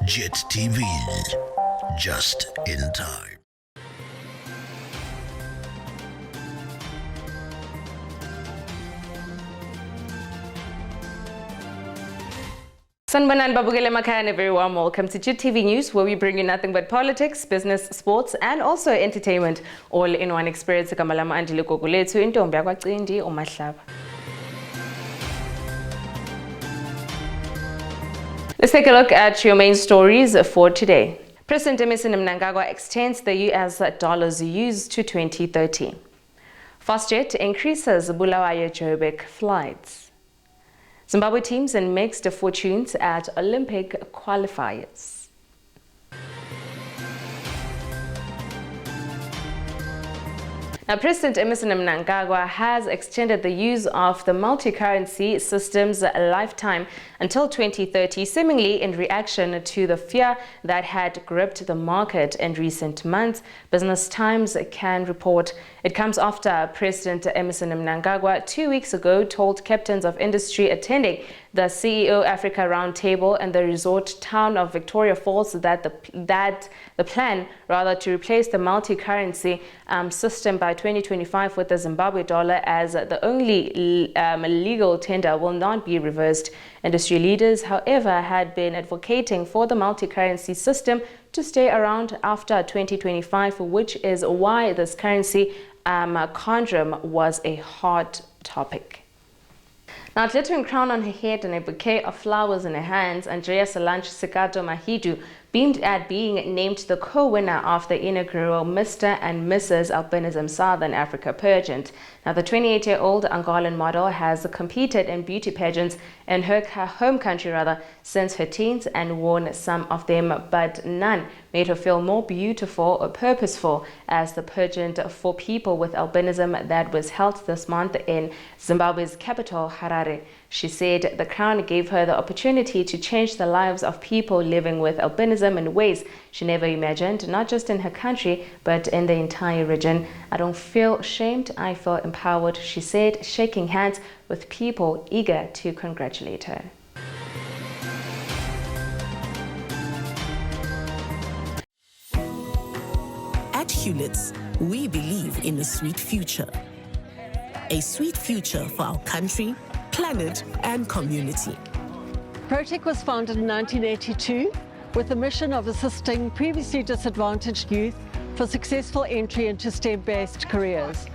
JIT-TV, just in time. Sanbanan Babugele Makan, a very warm welcome to JIT-TV News, where we bring you nothing but politics, business, sports, and also entertainment, all in one experience. Let's take a look at your main stories for today. President Emmerson Mnangagwa extends the US dollars use to 2030. FastJet increases Bulawayo-Joburg flights. Zimbabwe teams and mixed fortunes at Olympic qualifiers. Now, President Emmerson Mnangagwa has extended the use of the multi-currency system's lifetime until 2030, seemingly in reaction to the fear that had gripped the market in recent months. Business Times can report it comes after President Emmerson Mnangagwa 2 weeks ago told captains of industry attending the CEO Africa Roundtable in the resort town of Victoria Falls that the plan to replace the multi-currency system by 2025 with the Zimbabwe dollar as the only legal tender will not be reversed. Industry leaders, however, had been advocating for the multi-currency system to stay around after 2025, which is why this currency conundrum was a hot topic. Now, glittering crown on her head and a bouquet of flowers in her hands, Andrea Solange Sekato Mahidu beamed at being named the co-winner of the inaugural Mr. and Mrs. Albinism Southern Africa pageant. Now, the 28-year-old Angolan model has competed in beauty pageants in her home country since her teens and won some of them, but none made her feel more beautiful or purposeful as the pageant for people with albinism that was held this month in Zimbabwe's capital, Harare. She said the crown gave her the opportunity to change the lives of people living with albinism in ways she never imagined, not just in her country, but in the entire region. I don't feel shamed, I feel empowered, she said, shaking hands with people eager to congratulate her. At Hewlett's, we believe in a sweet future. A sweet future for our country, planet, and community. Protec was founded in 1982 with the mission of assisting previously disadvantaged youth for successful entry into STEM-based careers.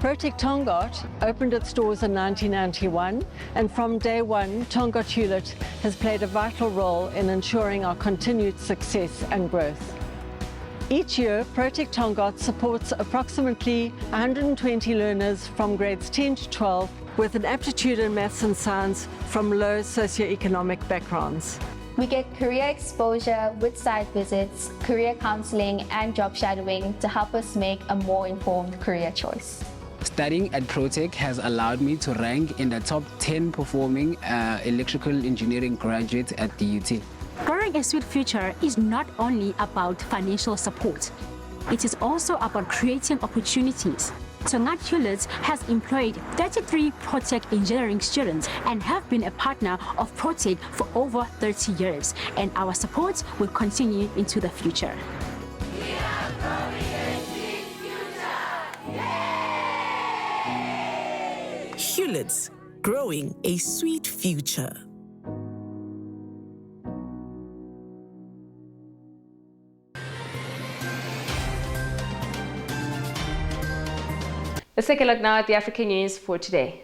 Protec Tongaat opened its doors in 1991, and from day one, Tongaat Hewlett has played a vital role in ensuring our continued success and growth. Each year, Protec Tongaat supports approximately 120 learners from grades 10 to 12 with an aptitude in maths and science from low socioeconomic backgrounds. We get career exposure with site visits, career counseling, and job shadowing to help us make a more informed career choice. Studying at Protec has allowed me to rank in the top 10 performing electrical engineering graduates at the UT. Growing a sweet future is not only about financial support, it is also about creating opportunities. Tongaat Hewlett has employed 33 Protec engineering students and have been a partner of Protec for over 30 years, and our support will continue into the future. We are growing a sweet future! Yay! Hewlett's, growing a sweet future. Let's take a look now at the African news for today.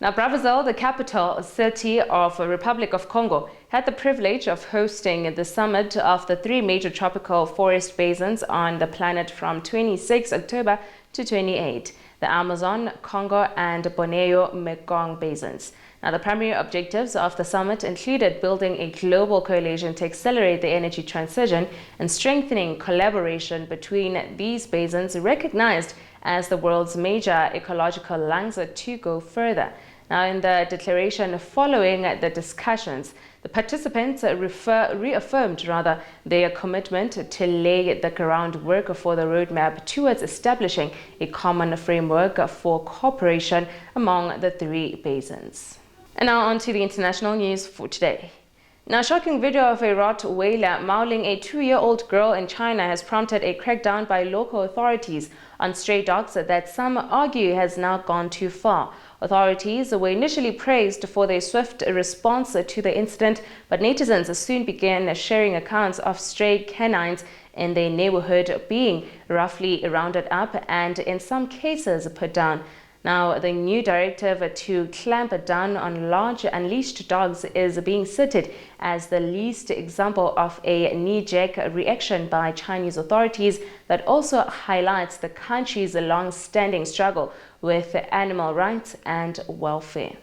Now, Brazzaville, the capital city of the Republic of Congo, had the privilege of hosting the summit of the three major tropical forest basins on the planet from 26 October to 28, the Amazon, Congo, and Borneo-Mekong basins. Now, the primary objectives of the summit included building a global coalition to accelerate the energy transition and strengthening collaboration between these basins recognized as the world's major ecological lungs to go further. Now, in the declaration following the discussions, the participants reaffirmed their commitment to lay the groundwork for the roadmap towards establishing a common framework for cooperation among the three basins. And now on to the international news for today. Now, a shocking video of a Rottweiler mauling a 2-year-old girl in China has prompted a crackdown by local authorities on stray dogs that some argue has now gone too far. Authorities were initially praised for their swift response to the incident, but netizens soon began sharing accounts of stray canines in their neighborhood being roughly rounded up and in some cases put down. Now, the new directive to clamp down on large unleashed dogs is being cited as the least example of a knee-jerk reaction by Chinese authorities that also highlights the country's long-standing struggle with animal rights and welfare.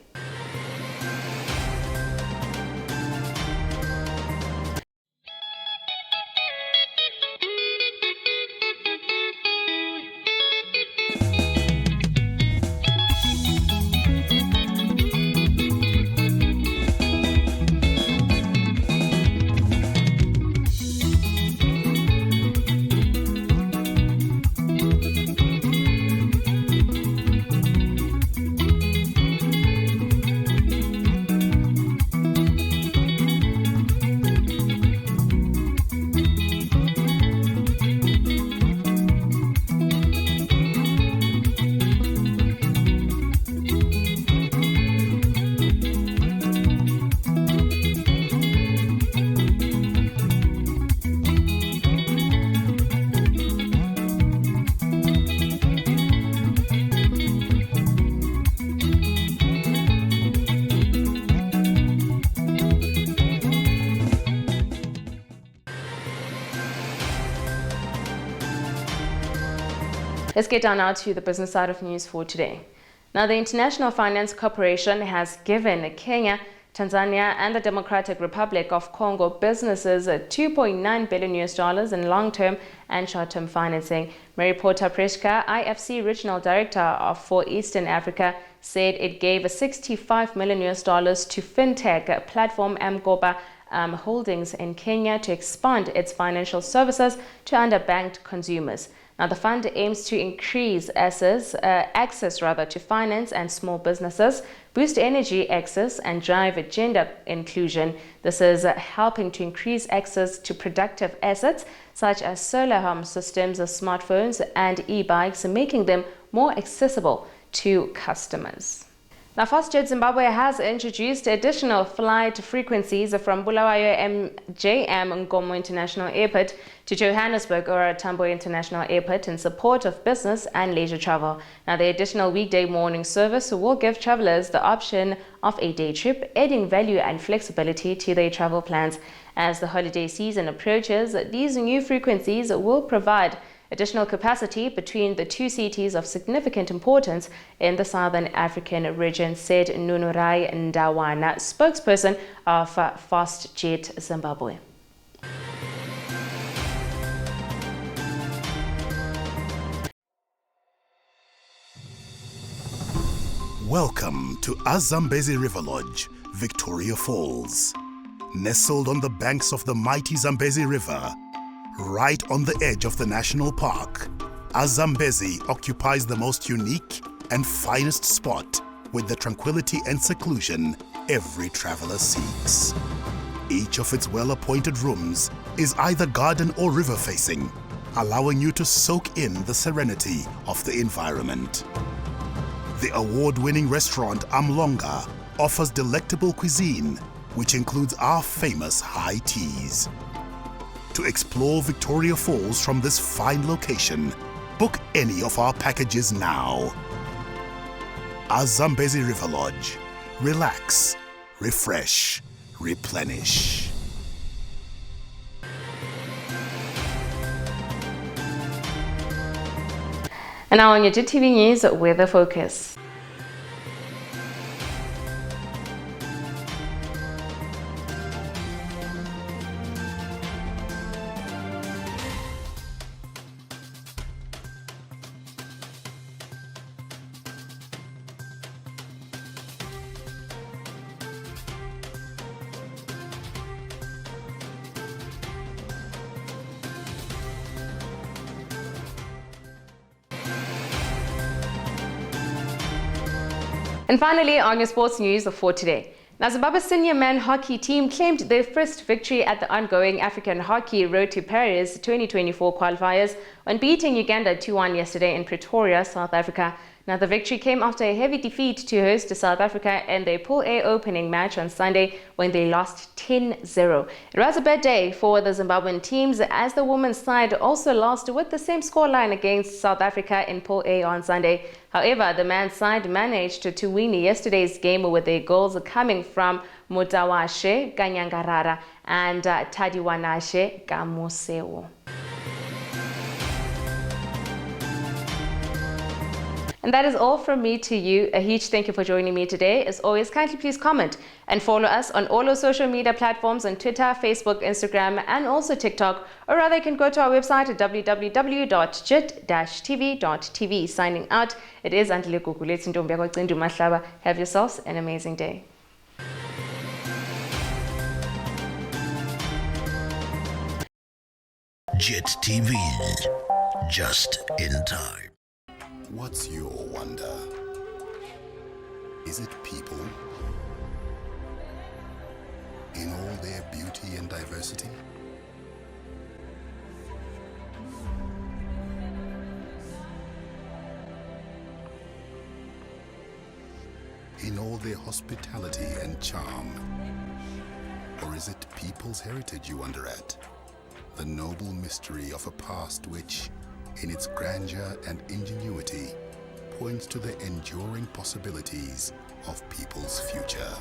Let's get down now to the business side of news for today. Now, the International Finance Corporation has given Kenya, Tanzania and the Democratic Republic of Congo businesses $2.9 billion in long-term and short-term financing. Maripota Preshka, IFC Regional Director for Eastern Africa, said it gave $65 million to fintech platform Mgoba Holdings in Kenya to expand its financial services to underbanked consumers. Now, the fund aims to increase access to finance and small businesses, boost energy access, and drive gender inclusion. This is helping to increase access to productive assets such as solar home systems, smartphones, and e-bikes, making them more accessible to customers. Now, JIT Zimbabwe has introduced additional flight frequencies from Bulawayo MJM Nkomo International Airport to Johannesburg or Tambo International Airport in support of business and leisure travel. Now, the additional weekday morning service will give travelers the option of a day trip, adding value and flexibility to their travel plans. As the holiday season approaches, these new frequencies will provide additional capacity between the two cities of significant importance in the Southern African region, said Nunurai Ndawana, spokesperson of JIT Zimbabwe. Welcome to Zambezi River Lodge, Victoria Falls. Nestled on the banks of the mighty Zambezi River, right on the edge of the national park, Zambezi occupies the most unique and finest spot with the tranquility and seclusion every traveler seeks. Each of its well-appointed rooms is either garden or river facing, allowing you to soak in the serenity of the environment. The award-winning restaurant Amlonga offers delectable cuisine, which includes our famous high teas. To explore Victoria Falls from this fine location, book any of our packages now. Zambezi River Lodge. Relax, refresh, replenish. And now on your JIT-TV News Weather Focus. And finally, on your sports news for today. Now, Zimbabwe's senior men hockey team claimed their first victory at the ongoing African Hockey Road to Paris 2024 qualifiers when beating Uganda 2-1 yesterday in Pretoria, South Africa. Now, the victory came after a heavy defeat to host South Africa in their Pool A opening match on Sunday when they lost 10-0. It was a bad day for the Zimbabwean teams as the women's side also lost with the same scoreline against South Africa in Pool A on Sunday. However, the men's side managed to win yesterday's game with their goals coming from Mutawashe Ganyangarara and Tadiwanashe Gamosewo. And that is all from me to you. A huge thank you for joining me today. As always, kindly please comment and follow us on all our social media platforms on Twitter, Facebook, Instagram, and also TikTok. Or rather, you can go to our website at www.JIT-TVzw. Signing out, it is Andile Guguletsi Ntombi Cindu Mahlaba. Have yourselves an amazing day. JIT-TV, just in time. What's your wonder? Is it people? In all their beauty and diversity? In all their hospitality and charm? Or is it people's heritage you wonder at? The noble mystery of a past which, in its grandeur and ingenuity, points to the enduring possibilities of people's future.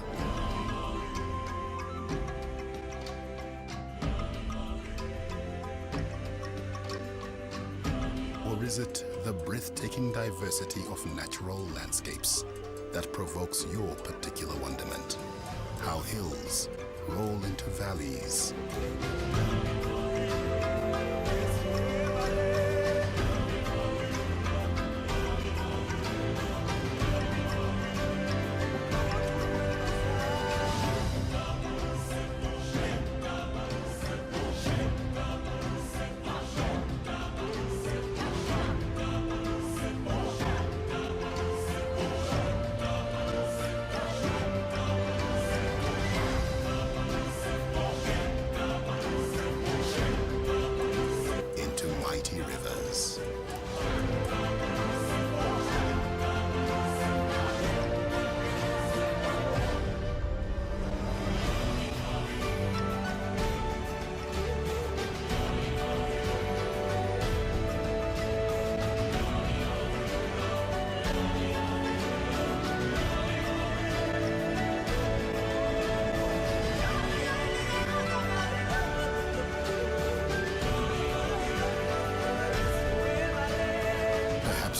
Or is it the breathtaking diversity of natural landscapes that provokes your particular wonderment? How hills roll into valleys, mighty rivers.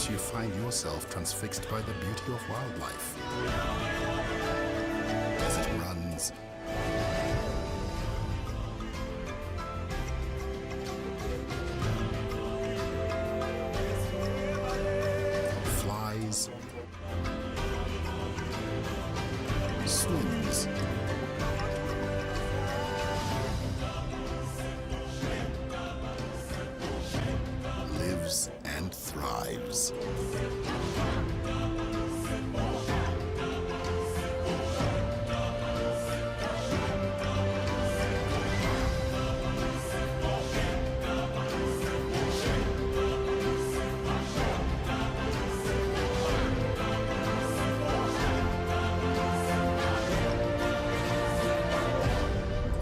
You find yourself transfixed by the beauty of wildlife as it runs, flies, swims, lives and thrives.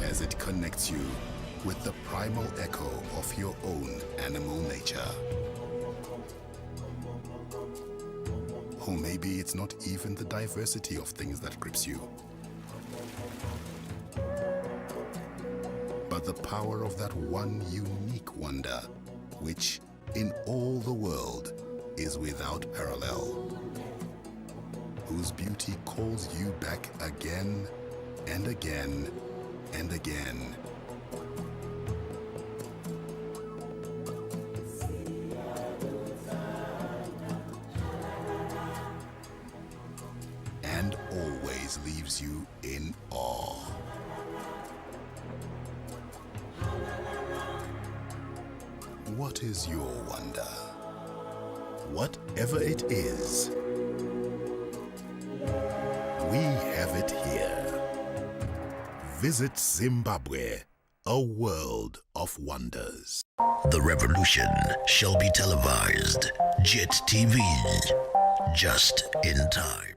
As it connects you with the primal echo of your own animal nature. Or maybe it's not even the diversity of things that grips you, but the power of that one unique wonder, which in all the world is without parallel, whose beauty calls you back again and again and again. And always leaves you in awe. What is your wonder? Whatever it is, we have it here. Visit Zimbabwe, a world of wonders. The revolution shall be televised. JIT-TV, just in time.